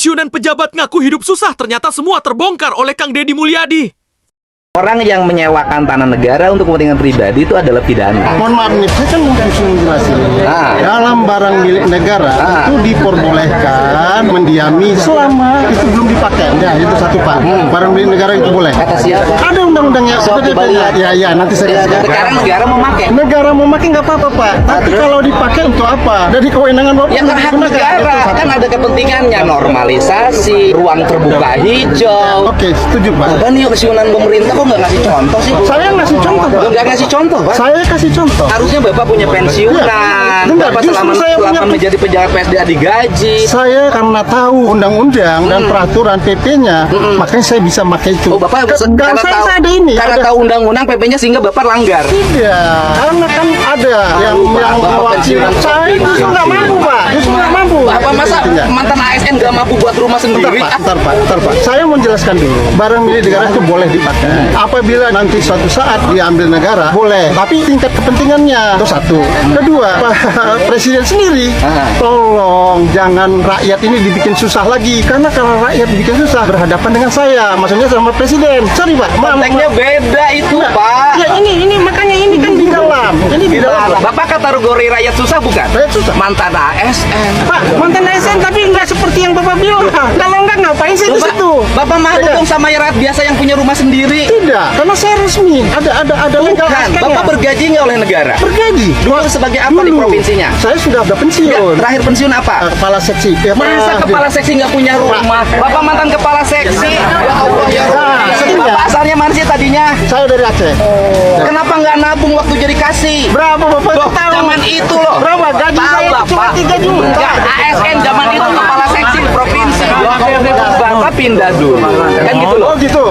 pensiunan pejabat ngaku hidup susah, ternyata semua terbongkar oleh Kang Deddy Mulyadi. Orang yang menyewakan tanah negara untuk kepentingan pribadi itu adalah pidana. Mohon maaf nih, saya kan mungkin jelasin. Dalam barang milik negara itu diperbolehkan mendiami selama itu belum dipakai. Ya, itu satu Pak. Barang milik negara itu boleh. Kata siapa? Ada undang-undangnya. Ya, Nanti saya. sekarang negara memakai. Negara memakai nggak apa-apa Pak. Tapi kalau dipakai untuk apa? Dari kewenangan Bapak. Ya kan hak negara, kan ada kepentingannya, normalisasi, ruang terbuka hijau. Oke, setuju Pak. Apa nih pensiunan pemerintah kok nggak ngasih contoh sih? Saya ngasih contoh Pak. Nggak ngasih contoh, Pak. Saya kasih contoh. Harusnya Bapak punya pensiunan. Ya, Bapak selama menjadi pejabat PSDA digaji. Saya karena tahu undang-undang dan peraturan PP-nya, makanya saya bisa pakai itu. Oh, Bapak karena saya ada ini. Karena Ada. tahu undang-undang PP-nya sehingga Bapak langgar. Tidak, karena kan ada yang mewakili. Saya justru nggak mampu Pak. Justru nggak mampu. Bapak masa mantan ASN nggak mampu buat rumah sendiri? Bentar Pak. Saya mau jelaskan dulu. Barang milik negara itu boleh dipakai. Apabila nanti suatu saat diambil negara, boleh. Tapi tingkat kepentingannya itu satu. Kedua, Pak Presiden sendiri, tolong jangan rakyat ini dibikin susah lagi. Karena kalau rakyat dibikin susah berhadapan dengan saya, maksudnya sama Presiden. Sorry Pak. Konteksnya beda itu, Pak. Ya ini makanya ini kan di dalam. Ini di dalam. Bapak kategori rakyat susah bukan? Rakyat susah. Mantan ASN. Pak, mantan ASN tapi nggak seperti yang Bapak bilang. Kalau nggak ngapain sih di situ? Bapak malu dong sama rakyat biasa yang punya rumah sendiri. Tidak, karena saya resmi. Ada legal Bukan, aspeknya. Bapak bergaji nggak oleh negara? Bergaji. Dulu sebagai apa di provinsinya? Saya sudah pensiun. Enggak, terakhir pensiun apa? Kepala seksi. Ya, Masa kepala seksi nggak punya rumah? Bapak mantan kepala seksi. Ya Allah ya Rabbi. Bapak asalnya mana sih tadinya? Saya dari Aceh. Kenapa nggak nabung waktu jadi kasih? Berapa Bapak Loh, tahu? zaman itu loh. Berapa gaji Tahu, saya itu cuma Bapak. 3 juta. Enggak, ASN zaman itu kepala seksi provinsi. Bapak pindah dulu. Kan gitu loh. Oh gitu.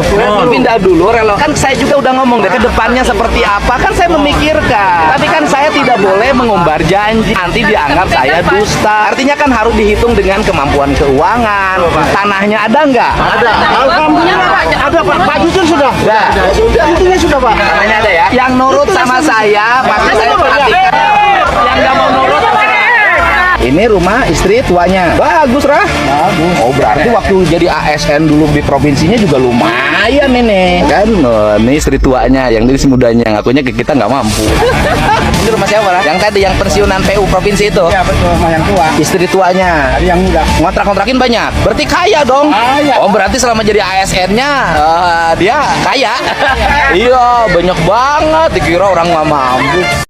Pindah dulu, relo. Kan saya juga udah ngomong deh ke depannya seperti apa. Kan saya memikirkan. Tapi kan saya tidak boleh mengumbar janji. Nanti dianggap saya dusta. Artinya kan harus dihitung dengan kemampuan keuangan. Tanahnya ada nggak? Ada. Alhamdulillah ada Pak. Pak Jujur sudah. Nah, Sudah. Intinya sudah Pak. tanahnya ada ya. Yang nurut sama saya, pasti saya perhatikan. Yang nggak mau nurut, ini rumah istri tuanya. Bagus, Rah. Bagus. Oh, berarti waktu jadi ASN dulu di provinsinya juga lumayan ini. Kan, ini istri tuanya, yang ini mudanya. Ngakunya kita nggak mampu. Ini rumah siapa, Rah? Yang tadi, yang pensiunan PU provinsi itu. Ya betul, rumah yang tua. Istri tuanya. Yang muda. Ngontrak-kontrakin banyak. Berarti kaya dong. Kaya. Oh, berarti selama jadi ASN-nya dia kaya. Iya, banyak banget. Dikira orang nggak mampu.